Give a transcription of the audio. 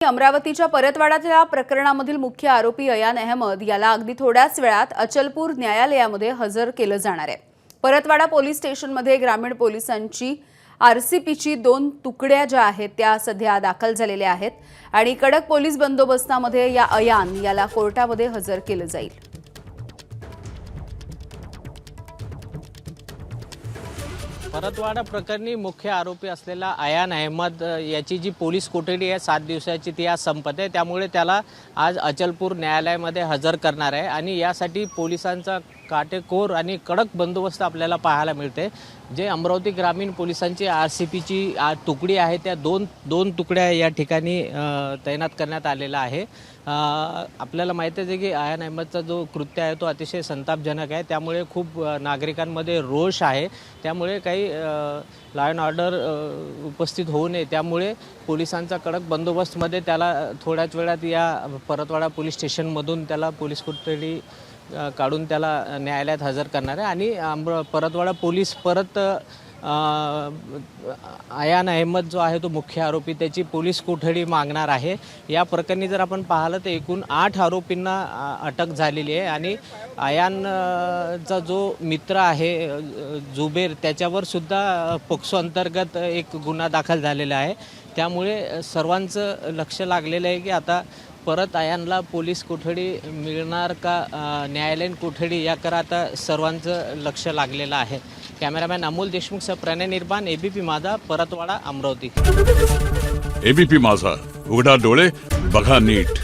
अमरावतीच्या परतवाडाच्या प्रकरणामधील मुख्य आरोपी अयान अहमद याला अगदी थोड्याच वेळात अचलपूर न्यायालयामध्ये हजर केलं जाणार आहे। परतवाडा पोलीस स्टेशनमध्ये ग्रामीण पोलिसांची आरसीपीची 2 तुकड्या ज्या आहेत त्या सध्या दाखल झालेल्या आहेत आणि कडक पोलीस बंदोबस्तामध्ये या अयान याला कोर्टामध्ये हजर केलं जाईल। परतवाडा प्रकरणी मुख्य आरोपी असलेला अयान अहमद याची जी पोलीस कोठडी आहे 7 दिवसाची ती आज संपत आहे। त्यामुळे त्याला आज अचलपूर न्यायालयामध्ये हजर करणार आहे आणि यासाठी पोलिसांचा काटेकोर आणि कडक बंदोबस्त आपल्याला पाहायला मिळते। जे अमरावती ग्रामीण पोलिसांची आरसीपीची तुकडी आहे त्या दोन तुकड्या या ठिकाणी तैनात करण्यात आलेला आहे। आपल्याला माहिती आहे की अयान अहमदचा जो कृत्य आहे तो अतिशय संतापजनक आहे। त्यामुळे खूप नागरिकांमध्ये रोष आहे। त्यामुळे काही लॉ अँड ऑर्डर उपस्थित होऊ नये त्यामुळे पोलिसांचा कडक बंदोबस्तमध्ये त्याला थोड्याच वेळात या परतवाडा पोलीस स्टेशनमधून त्याला पोलीस कोठडी काढून त्याला न्यायालयात हजर करणार आहे आणि परतवाडा पोलीस परत अयान अहमद जो आहे तो मुख्य आरोपी त्याची पोलीस कोठडी मागणार आहे। या प्रकरणी जर आपण पाहिलं तर एकूण 8 आरोपींना अटक झालेली आहे आणि अयानचा जो मित्र आहे जुबेर त्याच्यावर सुद्धा पोक्सो अंतर्गत एक गुन्हा दाखल झालेला आहे। त्यामुळे सर्वांचं लक्ष लागलेलं आहे की आता परत अयानला पोलीस कोठडी मिळणार का न्यायालयीन कोठडी याकडे आता सर्वांचं लक्ष लागलेलं आहे। कॅमेरामॅन अमोल देशमुखसह प्रणय निर्बाण, एबीपी माझा, परतवाडा, अमरावती। एबीपी माझा, उघडा डोळे बघा नीट।